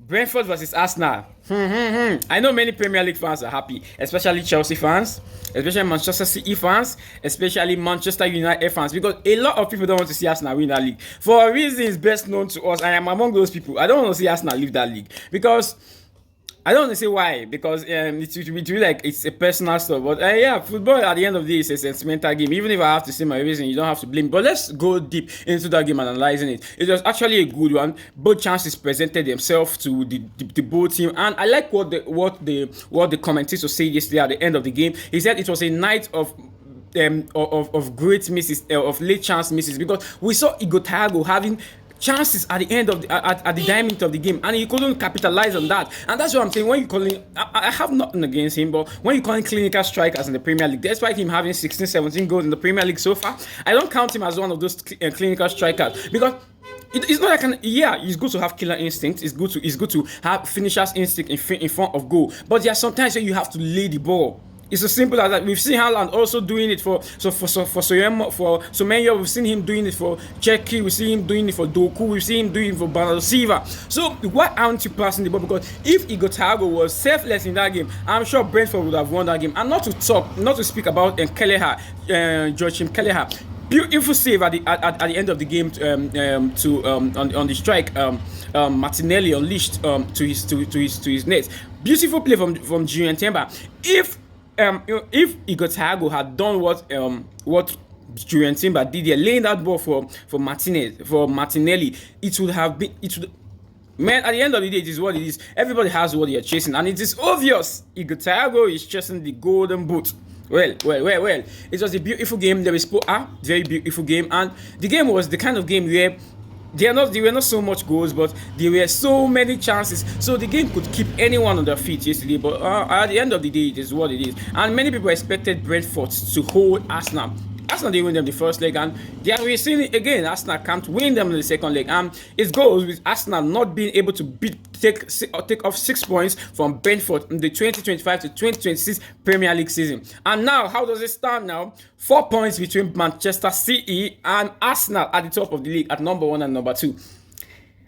Brentford versus Arsenal. I know many Premier League fans are happy, especially Chelsea fans, especially Manchester City fans, especially Manchester United fans, because a lot of people don't want to see Arsenal win that league. For reasons best known to us, I am among those people. I don't want to see Arsenal leave that league because I don't want to say why, because it's really like it's a personal stuff. But yeah, football at the end of the day is a sentimental game. Even if I have to say my reason, you don't have to blame. But let's go deep into that game and analyzing it. It was actually a good one. Both chances presented themselves to the both team, and I like what the commentator said yesterday at the end of the game. He said it was a night of great misses, of late chance misses, because we saw Igor having chances at the end of at the diamond of the game, and he couldn't capitalize on that. And that's what I'm saying. When you call him, I have nothing against him, but when you call him clinical strikers in the Premier League, despite him having 16, 17 goals in the Premier League so far, I don't count him as one of those clinical strikers, because it's not like it's good to have killer instinct. It's good to have finishers instinct in front of goal. But there are sometimes where you have to lay the ball. It's as simple as that. We've seen Haaland also doing it for Semenyo. We've seen him doing it for Czech. We've seen him doing it for Doku. We've seen him doing it for Bernardo Silva. So why aren't you passing the ball? Because if Igor was selfless in that game, I'm sure Brentford would have won that game. And not to speak about Kelleher, Joachim Kelleher. Beautiful save at the end of the game on the strike. Martinelli unleashed to his net. Beautiful play from Julian Timber. If Igor had done what Julian Timber did here, laying that ball for Martinelli, it would have been Man, at the end of the day, it is what it is. Everybody has what they are chasing, and it is obvious Igor is chasing the golden boot. Well. It was a beautiful game. There was very beautiful game, and the game was the kind of game where there were not so much goals, but there were so many chances. So the game could keep anyone on their feet yesterday. But at the end of the day, it is what it is. And many people expected Brentford to hold Arsenal. Arsenal didn't win them the first leg, and we're seeing it again. Arsenal can't win them in the second leg, and it goes with Arsenal not being able to take off 6 points from Brentford in the 2025 to 2026 Premier League season. And now, how does it stand now? 4 points between Manchester City and Arsenal at the top of the league at number 1 and number 2.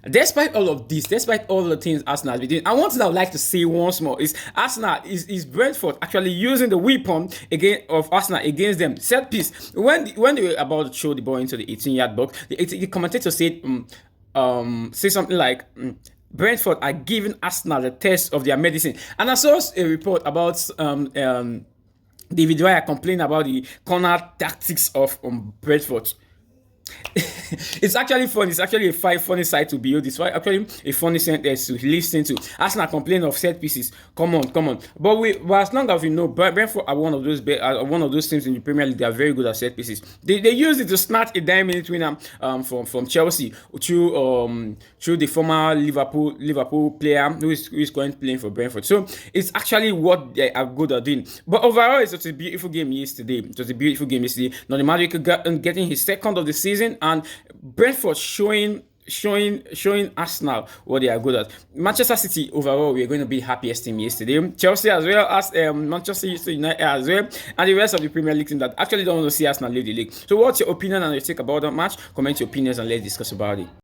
Despite all of this, despite all the things Arsenal has been doing, one thing I would like to say once more is Arsenal is Brentford actually using the weapon of Arsenal against them. Set piece. When they were about to throw the ball into the 18-yard box, the commentator said say something like Brentford are giving Arsenal the test of their medicine. And I saw a report about David Raya complaining about the corner tactics of Brentford. It's actually fun. It's actually a funny side to behold. It's actually a funny sentence to listen to. Arsenal complain of set pieces. Come on. But as long as we know, Brentford are one of those teams in the Premier League that are very good at set pieces. They use it to snatch a diamond winner from Chelsea through the former Liverpool player who is currently playing for Brentford. So it's actually what they are good at doing. But overall, it was a beautiful game yesterday. Not the Magic getting his second of the season, and Brentford showing Arsenal what they are good at. Manchester City overall, we're going to be the happiest team yesterday. Chelsea as well as Manchester United as well, and the rest of the Premier League team that actually don't want to see Arsenal leave the league. So what's your opinion and your take about that match? Comment your opinions and let's discuss about it.